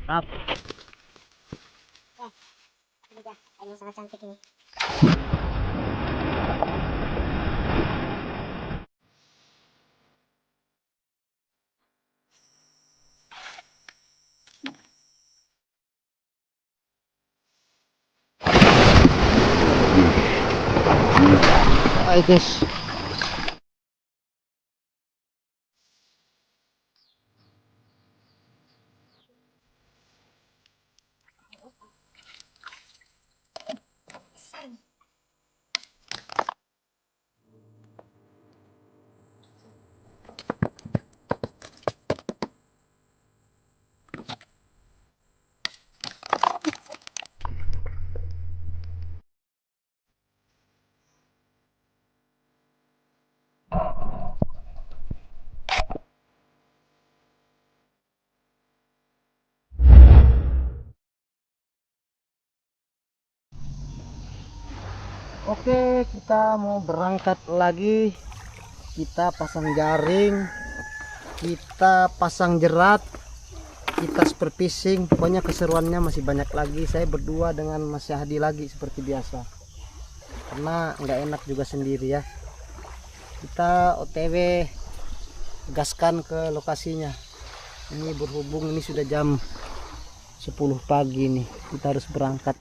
Rap. Ini dia, air yang sangat cantik ini. Hai guys. Oke, kita mau berangkat lagi. Kita pasang jaring, kita pasang jerat, kita spear fishing. Pokoknya keseruannya masih banyak lagi. Saya berdua dengan Mas Syahdi lagi seperti biasa, karena nggak enak juga sendiri ya. Kita OTW gaskan ke lokasinya. Ini berhubung ini sudah jam 10 pagi nih, kita harus berangkat.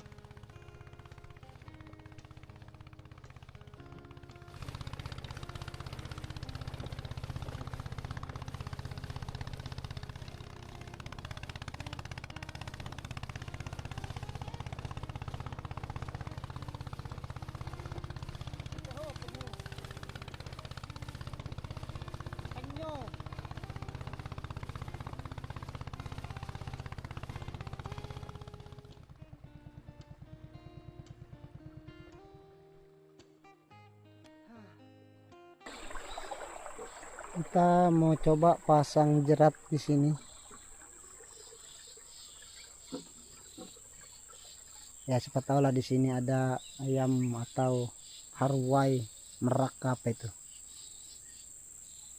Kita mau coba pasang jerat di sini. Ya, siapa tahu lah di sini ada ayam atau harway, merak apa itu.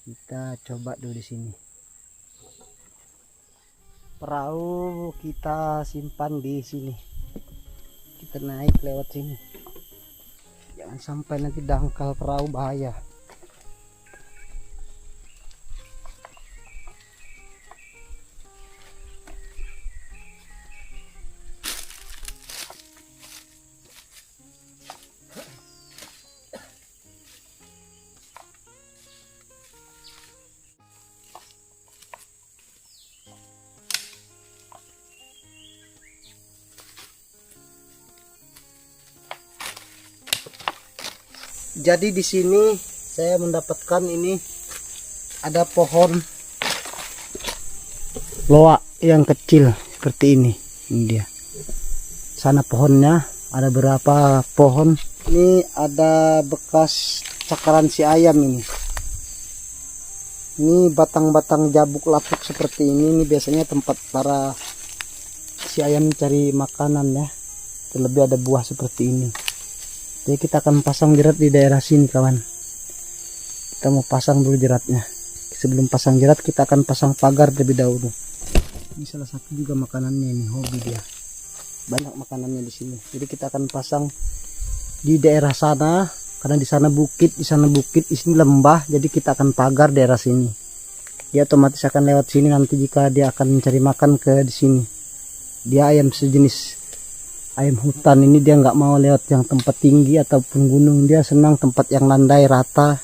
Kita coba dulu di sini. Perahu kita simpan di sini. Kita naik lewat sini. Jangan sampai nanti dangkal perahu, bahaya. Jadi di sini saya mendapatkan ini, ada pohon loak yang kecil seperti ini. Ini dia. Sana pohonnya ada berapa pohon. Ini ada bekas cakaran si ayam ini. Ini batang-batang jabuk lapuk seperti ini. Ini biasanya tempat para si ayam cari makanan ya. Terlebih ada buah seperti ini. Jadi kita akan pasang jerat di daerah sini kawan. Kita mau pasang dulu jeratnya. Sebelum pasang jerat kita akan pasang pagar terlebih dahulu. Ini salah satu juga makanannya, ini hobi dia. Banyak makanannya di sini. Jadi kita akan pasang di daerah sana, karena di sana bukit, di sini lembah. Jadi kita akan pagar daerah sini. Dia otomatis akan lewat sini nanti jika dia akan mencari makan ke di sini. Dia ayam sejenis ayam hutan ini, dia nggak mau lewat yang tempat tinggi ataupun gunung. Dia senang tempat yang landai rata,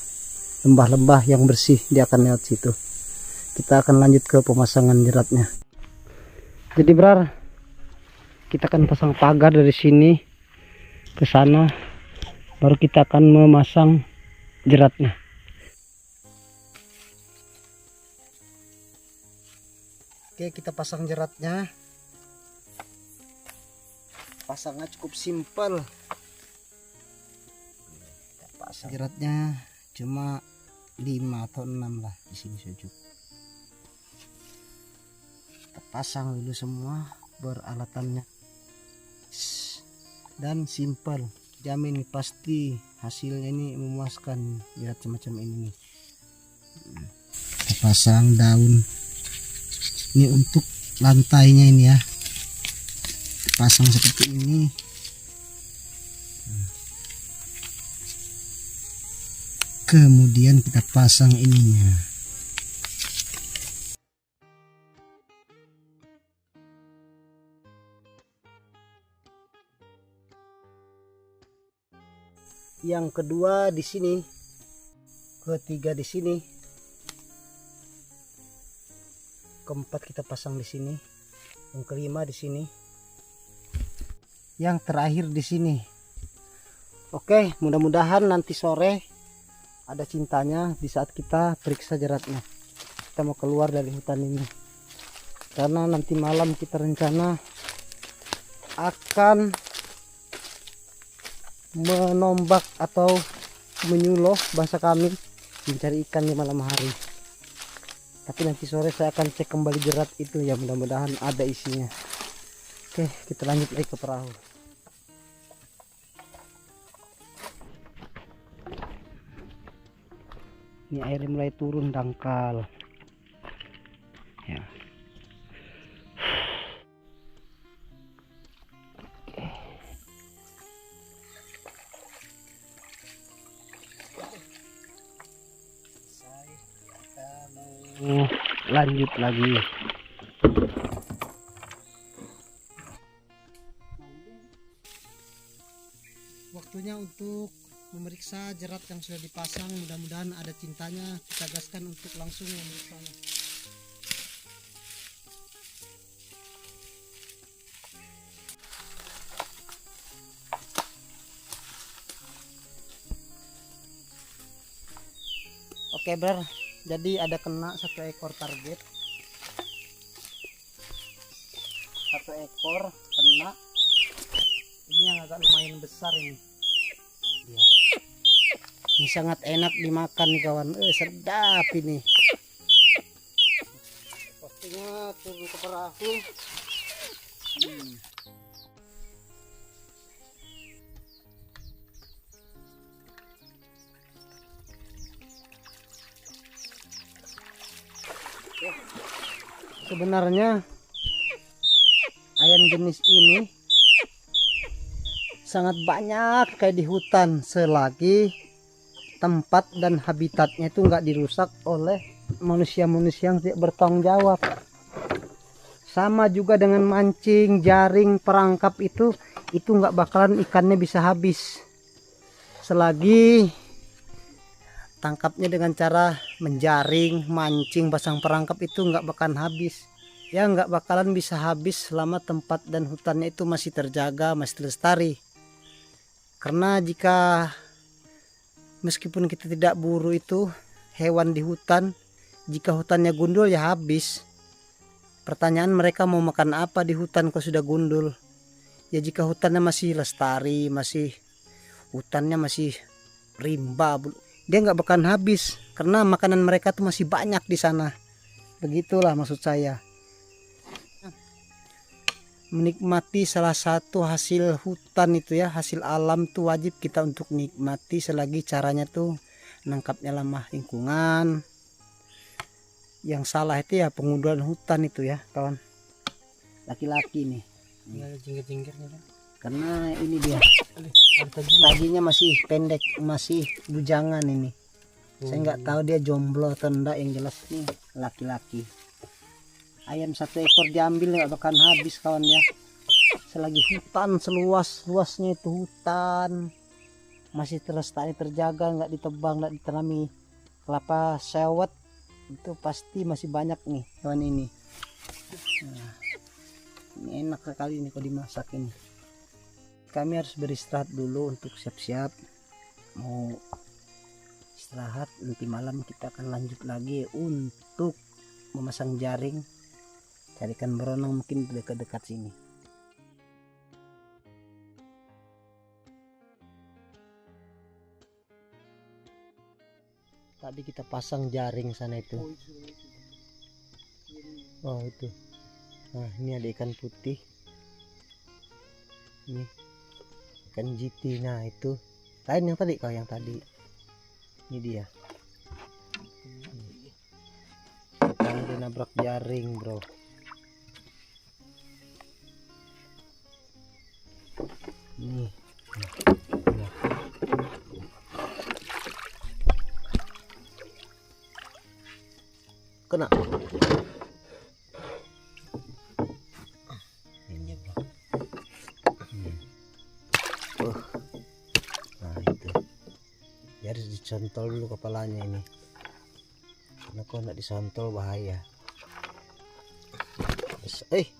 lembah-lembah yang bersih, dia akan lewat situ. Kita akan lanjut ke pemasangan jeratnya. Jadi brar, kita akan pasang pagar dari sini ke sana, baru kita akan memasang jeratnya. Oke, kita pasang jeratnya. Pasangnya cukup simpel. Kita pasang jeratnya cuma 5 atau 6 lah, di sini saja. Kita pasang dulu semua peralatannya dan simpel. Jamin pasti hasilnya ini memuaskan. Jerat semacam ini. Kita pasang daun ini untuk lantainya ini ya. pasang seperti ini. Kemudian kita pasang ininya. Yang kedua di sini, ketiga di sini, keempat kita pasang di sini, yang kelima di sini, yang terakhir di sini. Oke, mudah-mudahan nanti sore ada cintanya di saat kita periksa jeratnya. Kita mau keluar dari hutan ini, karena nanti malam kita rencana akan menombak atau menyuloh, bahasa kami mencari ikan di malam hari. Tapi nanti sore saya akan cek kembali jerat itu ya, mudah-mudahan ada isinya. Oke, kita lanjut lagi ke perahu. Ini airnya mulai turun dangkal ya. Kita mau lanjut lagi. Waktunya untuk memeriksa jerat yang sudah dipasang. Mudah-mudahan ada cintanya. Kita gaskan untuk langsung memeriksanya. Oke bro, jadi ada kena satu ekor target, satu ekor kena. Ini yang agak lumayan besar ini ya. Ini sangat enak dimakan nih kawan, sedap ini. Pastinya turun ke perahu. Sebenarnya ayam jenis ini sangat banyak kayak di hutan, selagi tempat dan habitatnya itu nggak dirusak oleh manusia-manusia yang tidak bertanggung jawab. Sama juga dengan mancing, jaring, perangkap itu nggak bakalan ikannya bisa habis selagi tangkapnya dengan cara menjaring, mancing, pasang perangkap, itu nggak bakalan habis ya, nggak bakalan bisa habis selama tempat dan hutannya itu masih terjaga, masih lestari. Karena jika meskipun kita tidak buru itu hewan di hutan, jika hutannya gundul ya habis. Pertanyaan, mereka mau makan apa di hutan kalau sudah gundul? Ya jika hutannya masih lestari, masih hutannya masih rimba, dia nggak bakalan habis karena makanan mereka tuh masih banyak di sana. Begitulah maksud saya. Menikmati salah satu hasil hutan itu ya, hasil alam tuh wajib kita untuk nikmati selagi caranya tuh nangkapnya ramah lingkungan. Yang salah itu ya pengundulan hutan itu ya kawan. Laki-laki nih. Jingkir-jingkirnya kan. Karena ini dia. Tajinya masih pendek, masih bujangan ini. Saya nggak tahu dia jomblo atau enggak, yang jelas nih laki-laki. Ayam satu ekor diambil nggak bakalan habis kawan ya. Selagi hutan seluas-luasnya itu hutan masih terlestari, terjaga, nggak ditebang, nggak ditanami kelapa sawit, itu pasti masih banyak nih hewan ini. Nah, ini enak sekali nih kalau dimasak ini. Kami harus beristirahat dulu untuk siap-siap mau istirahat. Nanti malam kita akan lanjut lagi untuk memasang jaring, carikan beronang mungkin dekat-dekat sini. Tadi kita pasang jaring sana itu. Oh itu. Nah ini ada ikan putih. Ini ikan jiti. Nah itu lain yang tadi, kalau yang tadi ini dia. Ikan dia nabrak jaring bro. Nih. Kena. Ini bro. Nah itu. Ya harus dicantol dulu kepalanya ini. Karena kalau nggak disantol bahaya.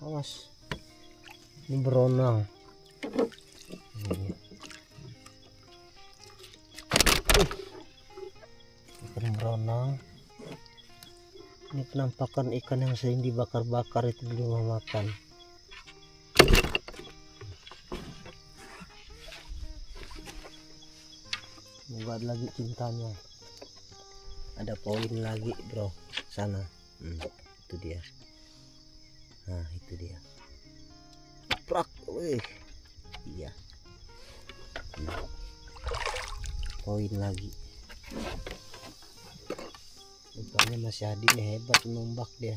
Awas. Ini beronang. Ikan beronang. Ini penampakan ikan yang sering dibakar-bakar itu di rumah makan. Semoga ada lagi cintanya. Ada poin lagi bro sana. Itu dia. Nah itu dia. Prak, wih, iya. Poin lagi. Rupanya masih Adi nih, hebat nombak dia.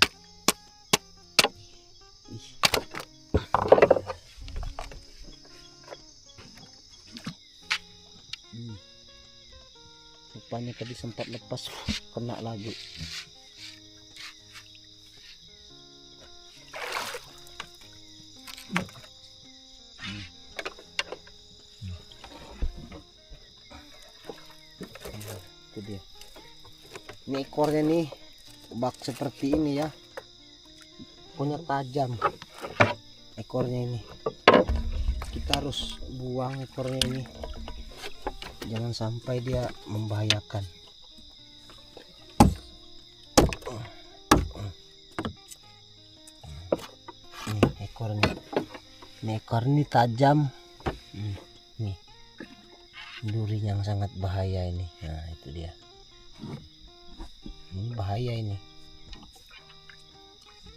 Ih. Rupanya tadi sempat lepas, kena lagi. Itu dia. Ini ekornya nih bak seperti ini ya, punya tajam ekornya ini. Kita harus buang ekornya ini, jangan sampai dia membahayakan. Ini ekornya, ini ekor ini tajam. Nih duri yang sangat bahaya ini. Nah itu dia. Ini bahaya ini.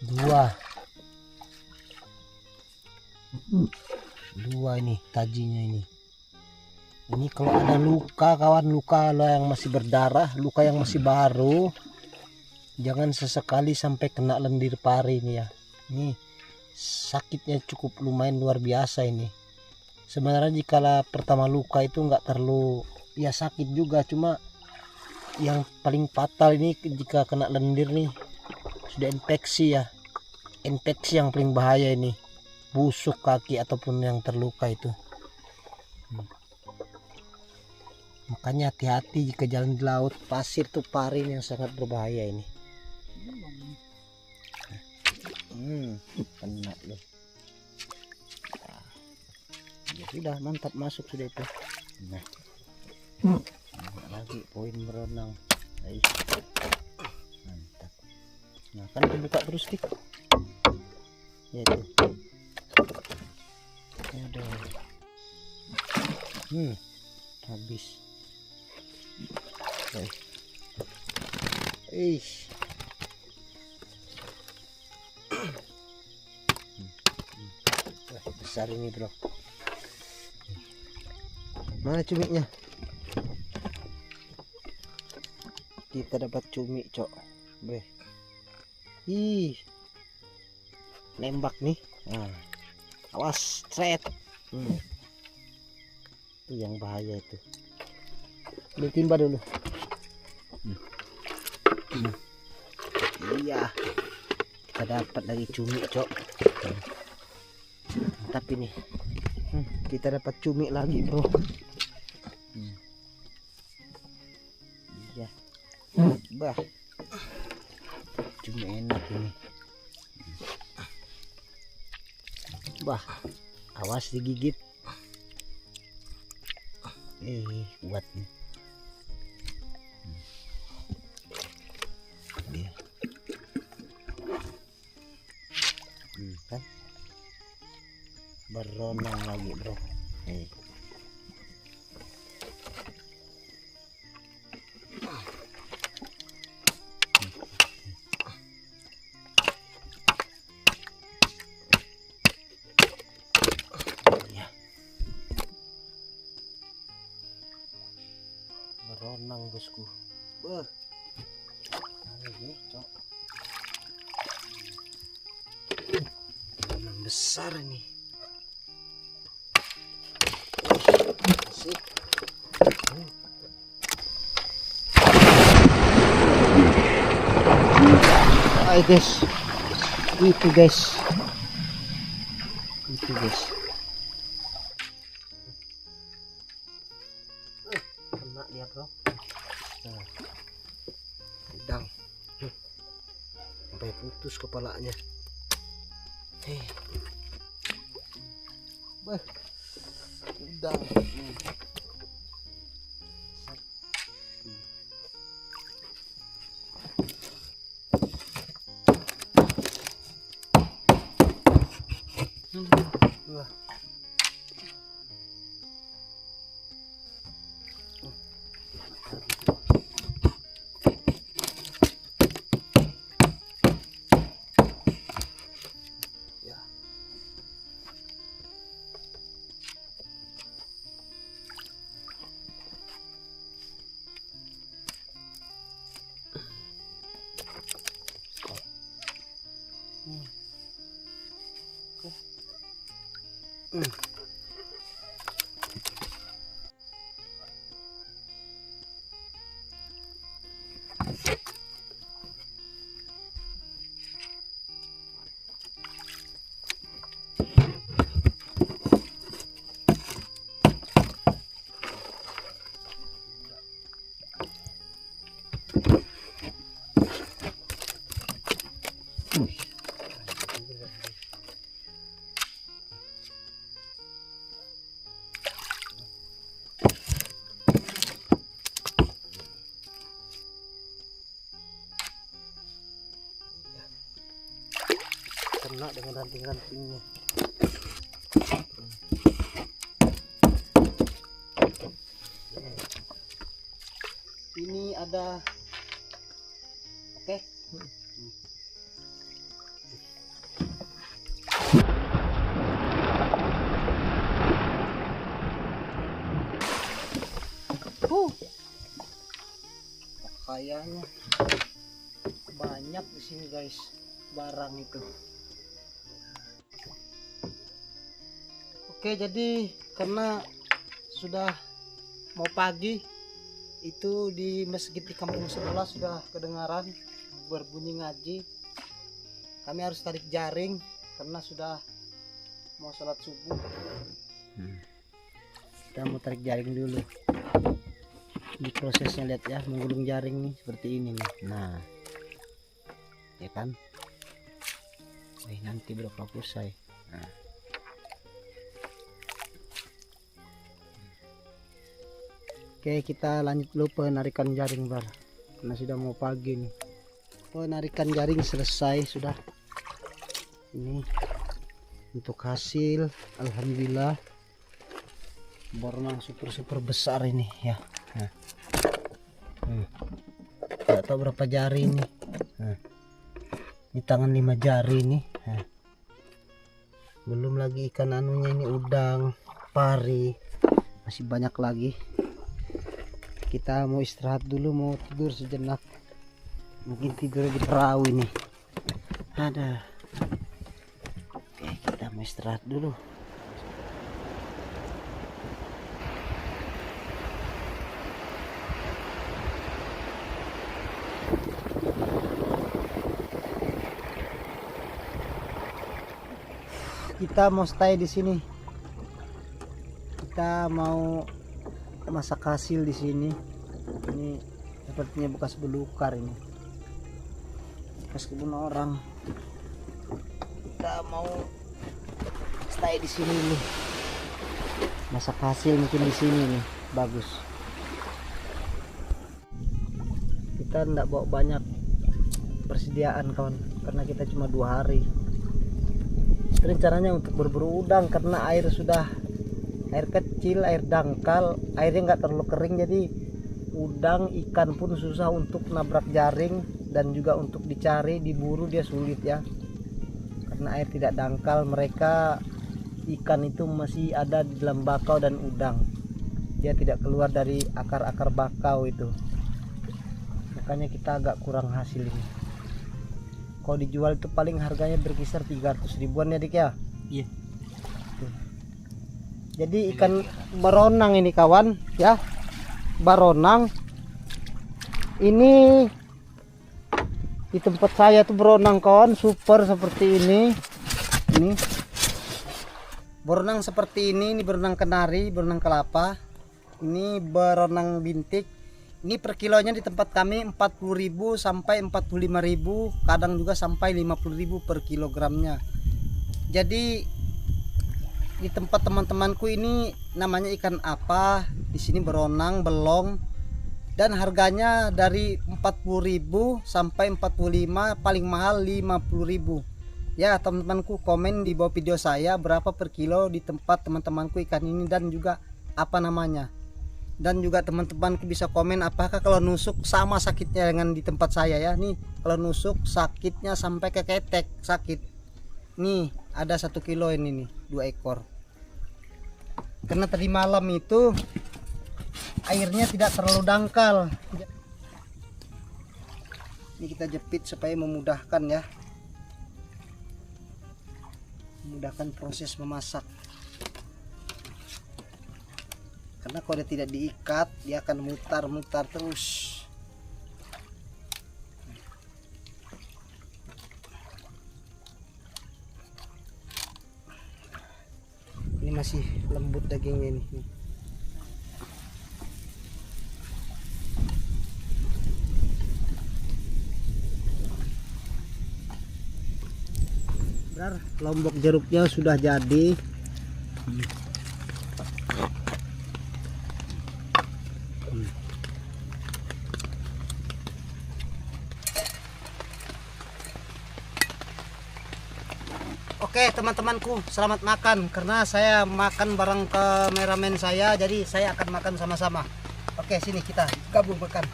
Dua ini tajinya ini. Ini kalau ada luka kawan, luka yang masih berdarah, luka yang masih baru, jangan sesekali sampai kena lendir pari ini ya. Ini sakitnya cukup lumayan luar biasa ini. Sebenarnya jika pertama luka itu nggak terlalu ya sakit juga, cuma yang paling fatal ini jika kena lendir nih sudah infeksi ya. Infeksi yang paling bahaya ini, busuk kaki ataupun yang terluka itu. Makanya hati-hati jika jalan di laut pasir tuh pari yang sangat berbahaya ini. Kena loh. Ya sudah, mantap, masuk sudah itu. Nah, lagi poin berenang. Mantap. Nah kan dibuka terus dik. Ya itu. Aduh. Habis. Besar ini bro. Mana cuminya? Kita dapat cumi cok. Beh. Ih. Nembak nih. Nah. Awas, thread. Itu yang bahaya itu. Ini timba dulu. Iya. Kita dapat lagi cumi cok. Mantap ini. Kita dapat cumi lagi bro. Iya. Bah. Cumi enak ini. Bah. Awas digigit. Kuat nih. Dia. Kan beronang lagi bro. Beronang bosku. Ini cok. Beronang besar ini. Ay guys, itu guys, kena dia bro. Nah, udang, sampai putus kepalanya. Udang. Wah. Ya. Kena dengan ranting-rantingnya. Ini ada, oke. Kayaknya banyak di sini guys barang itu. Oke, jadi karena sudah mau pagi, itu di masjid di kampung sebelah sudah kedengaran berbunyi ngaji. Kami harus tarik jaring karena sudah mau sholat subuh. Kita mau tarik jaring dulu. Di prosesnya lihat ya, menggulung jaring nih seperti ini nih. Nah, ya kan? Nanti berapa pusai. Nah. Oke, kita lanjut dulu penarikan jaring bar, karena sudah mau pagi nih. Penarikan jaring selesai sudah. Ini untuk hasil, alhamdulillah berenang super besar ini ya. Nah. Tidak tahu berapa jari ini. Nah. Ini tangan 5 jari ini. Nah. Belum lagi ikan anunya ini, udang, pari, masih banyak lagi. Kita mau istirahat dulu, mau tidur sejenak. Mungkin tidur di perahu ini. Ada. Oke, kita mau istirahat dulu. Kita mau stay di sini. Kita mau masak hasil di sini. Ini sepertinya bekas belukar ini. Bekas kebun orang. Kita mau stay di sini nih. Masak hasil mungkin di sini nih, bagus. Kita enggak bawa banyak persediaan kawan, karena kita cuma 2 hari. Rencananya untuk berburu udang karena air sudah air kecil, air dangkal, airnya nggak terlalu kering, jadi udang ikan pun susah untuk nabrak jaring, dan juga untuk dicari diburu dia sulit ya, karena air tidak dangkal. Mereka ikan itu masih ada di dalam bakau dan udang, dia tidak keluar dari akar-akar bakau itu, makanya kita agak kurang hasil ini. Kalau dijual itu paling harganya berkisar 300 ribuan ya dik ya. Iya. Jadi ikan beronang ini kawan ya. baronang. Ini di tempat saya tuh beronang kawan, super seperti ini. Ini beronang seperti ini beronang kenari, beronang kelapa. Ini beronang bintik. Ini per kilonya di tempat kami 40.000 sampai 45.000, kadang juga sampai 50.000 per kilogramnya. Jadi di tempat teman-temanku ini namanya ikan apa, di sini beronang belong, dan harganya dari 40.000 sampai 45, paling mahal 50.000. Ya teman-temanku, komen di bawah video saya berapa per kilo di tempat teman-temanku ikan ini dan juga apa namanya. Dan juga teman-temanku bisa komen apakah kalau nusuk sama sakitnya dengan di tempat saya ya. Nih kalau nusuk sakitnya sampai ke ketek sakit. Nih ada 1 kilo ini nih, 2 ekor. Karena tadi malam itu airnya tidak terlalu dangkal. Ini kita jepit supaya memudahkan ya, memudahkan proses memasak. Karena kalau dia tidak diikat, dia akan mutar-mutar terus. Ini masih lembut dagingnya ini. Benar, lombok jeruknya sudah jadi. Oke teman-temanku, selamat makan. Karena saya makan bareng kameramen saya, jadi saya akan makan sama-sama. Oke, sini kita gabung makan.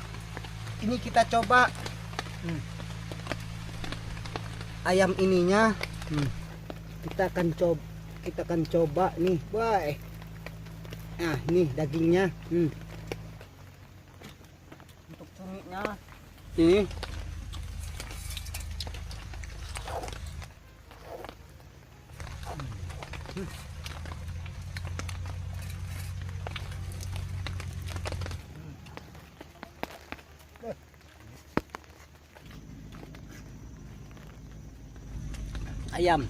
Ini kita coba ayam ininya. Kita akan coba nih, boy. Nah, ini dagingnya. Untuk cuminya ini. Ayam.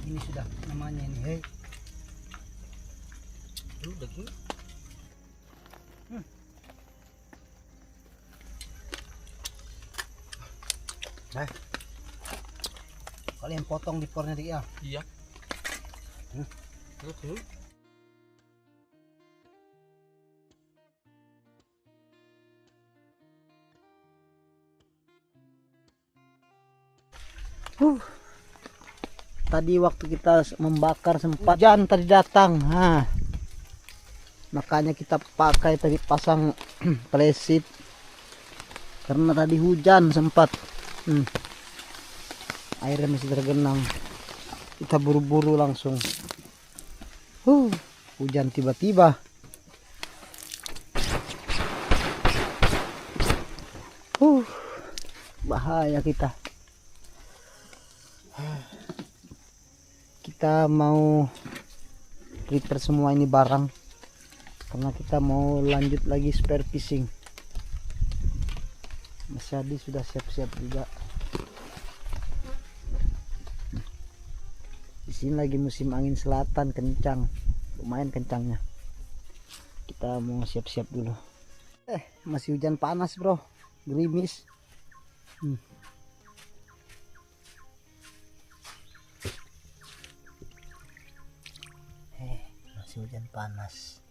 Ini sudah namanya ini, hei. Daging. Nah, kalian potong di pornya dia. Iya. Tadi waktu kita membakar sempat hujan tadi datang. Makanya kita pakai tadi pasang plesit. Karena tadi hujan sempat. Airnya masih tergenang. Kita buru-buru langsung. Hujan tiba-tiba. Bahaya kita. Kita mau prepare semua ini barang karena kita mau lanjut lagi spear fishing. Mas Adi sudah siap-siap juga. Di sini lagi musim angin selatan kencang, lumayan kencangnya. Kita mau siap-siap dulu. Masih hujan panas bro, gerimis. Masih hujan panas.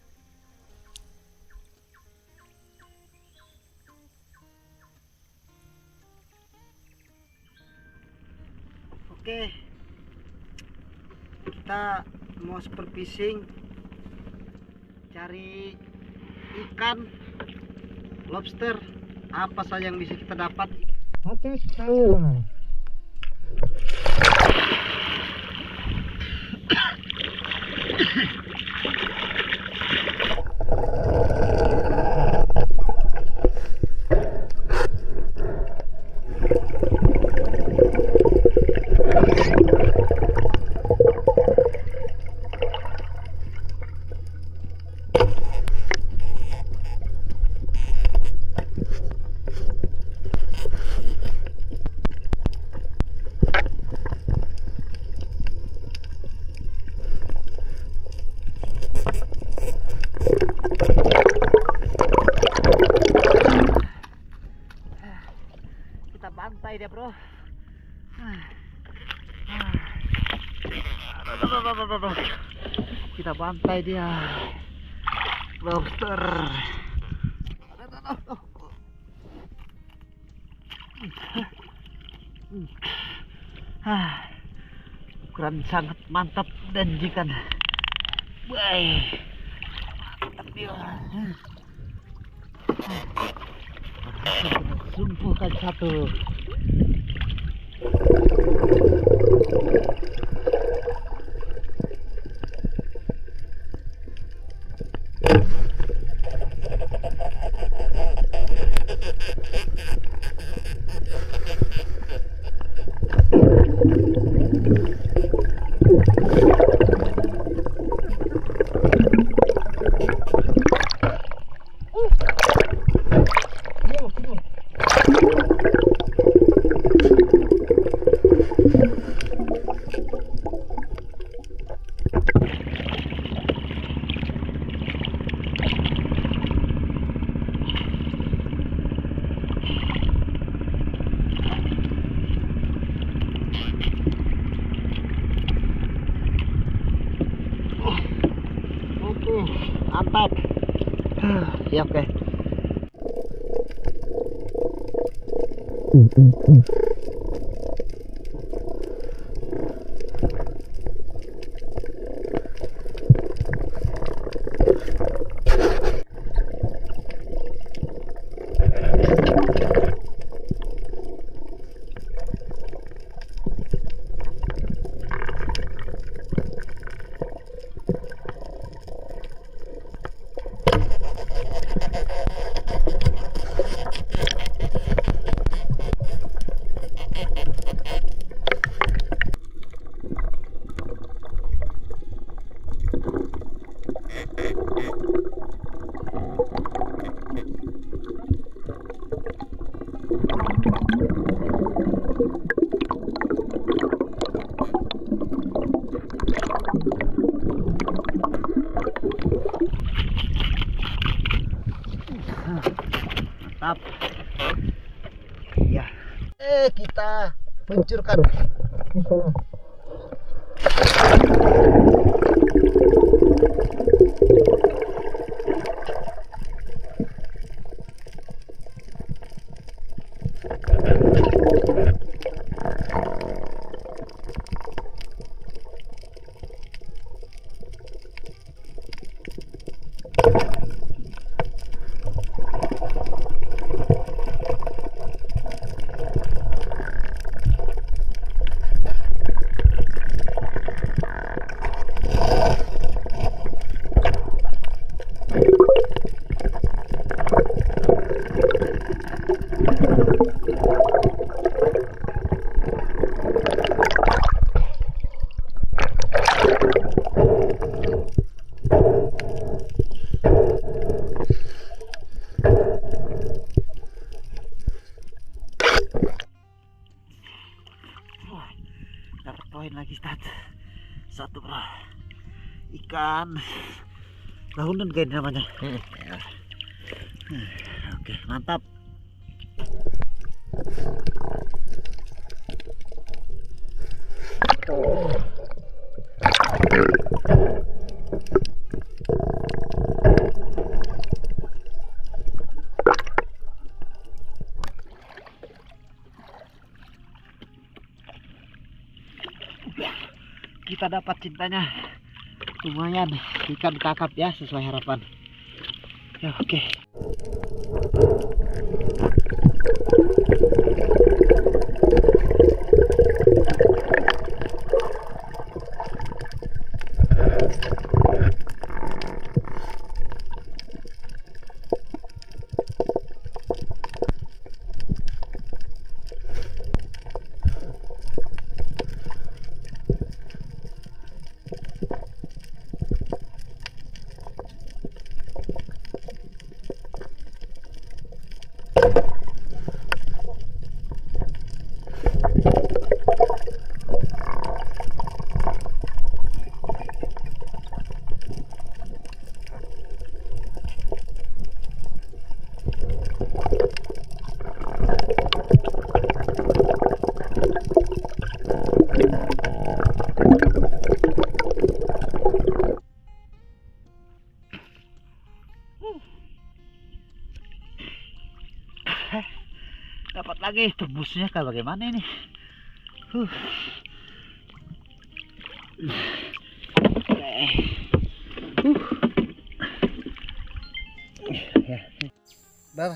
Oke, kita mau spear fishing, cari ikan, lobster, apa saja yang bisa kita dapat. Oke, bantai dia bro. Kita bantai dia lobster. Ukuran sangat mantap dan jikan. Baik, mantap dia. Sumpukan satu. Mantap. Ya oke. Mantap. Ya. Kita luncurkan. Dapat poin lagi stat satu bro, ikan lahunan kayak namanya. Ya. Oke mantap. Kita dapat cintanya lumayan, ikan kakap ya sesuai harapan ya. Oke. Dapat lagi tembusnya kayak bagaimana ini? Huh. Bar,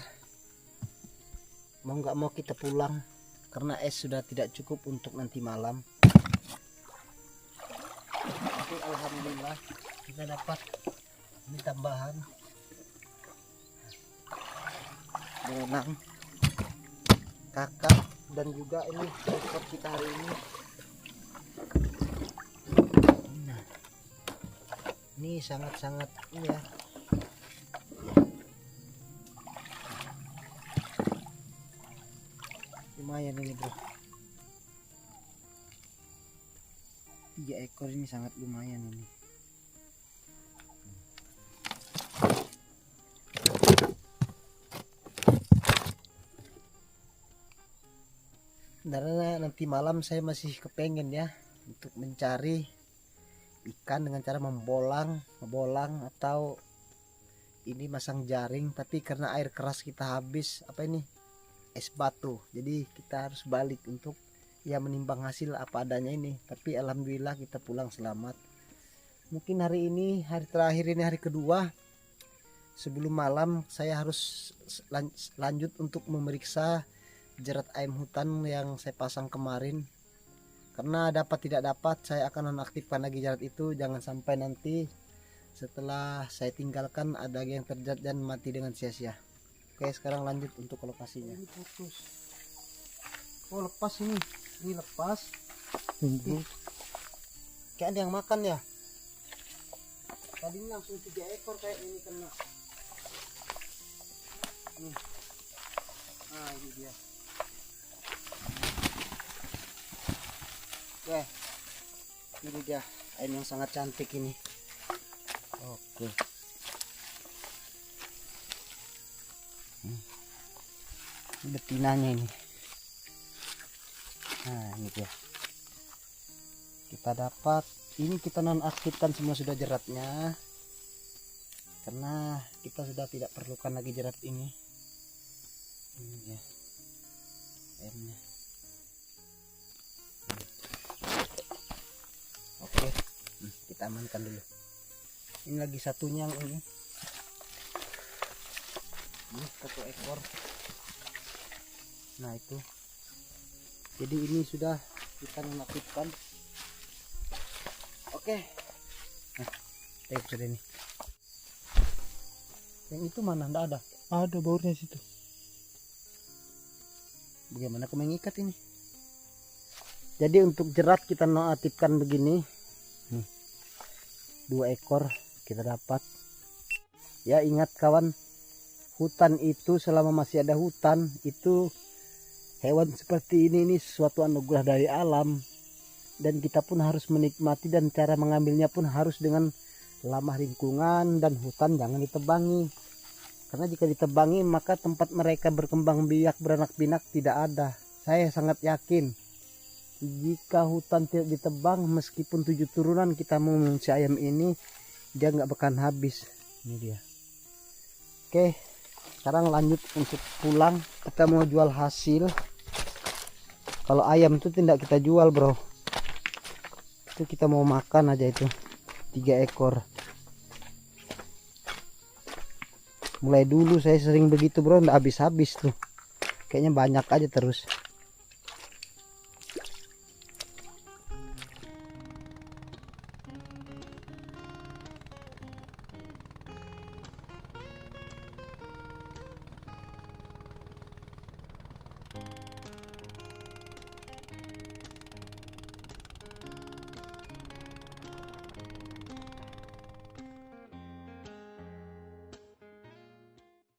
mau nggak mau kita pulang karena es sudah tidak cukup untuk nanti malam. Tapi alhamdulillah kita dapat ini tambahan berenang kakak dan juga ini ekor kita hari ini. Nah, ini sangat-sangat ini ya. Lumayan ini bro, 3 ekor ini sangat lumayan ini. Karena nanti malam saya masih kepengen ya untuk mencari ikan dengan cara membolang atau ini masang jaring, tapi karena air keras kita habis apa ini es batu, jadi kita harus balik untuk ya menimbang hasil apa adanya ini. Tapi alhamdulillah kita pulang selamat. Mungkin hari ini hari terakhir, ini hari kedua sebelum malam saya harus lanjut untuk memeriksa jerat ayam hutan yang saya pasang kemarin, karena dapat tidak dapat saya akan nonaktifkan lagi jerat itu. Jangan sampai nanti setelah saya tinggalkan ada yang terjerat dan mati dengan sia-sia. Oke, sekarang lanjut untuk ke lokasinya. Ini putus. Oh, lepas ini lepas. Kayak ada yang makan ya. Tadinya langsung 3 ekor kayak ini kena. Nah, ini dia. Oke, ini dia ayam yang sangat cantik ini. Oke. Ini betinanya ini. Nah, ini dia. Kita dapat ini, kita nonaktifkan semua sudah jeratnya karena kita sudah tidak perlukan lagi jerat ini. Ini dia ayamnya. Oke, kita amankan dulu. Ini lagi satunya yang ini 1 ekor. Nah itu, jadi ini sudah kita nonaktifkan. Oke, nah tape sudah ini. Yang itu mana? Nggak ada. Ada baurnya situ. Bagaimana aku mengikat ini? Jadi untuk jerat kita nonaktifkan begini. Nih, 2 ekor kita dapat. Ya ingat kawan, hutan itu selama masih ada hutan itu hewan seperti ini suatu anugerah dari alam, dan kita pun harus menikmati, dan cara mengambilnya pun harus dengan ramah lingkungan, dan hutan jangan ditebangi, karena jika ditebangi maka tempat mereka berkembang biak beranak pinak tidak ada. Saya sangat yakin jika hutan tidak ditebang, meskipun 7 turunan kita mau mengungsi ayam ini, dia nggak bakalan habis. Ini dia. Oke, sekarang lanjut untuk pulang. Kita mau jual hasil. Kalau ayam itu tidak kita jual bro, itu kita mau makan aja. Itu 3 ekor. Mulai dulu saya sering begitu bro, nggak habis-habis tuh, kayaknya banyak aja terus.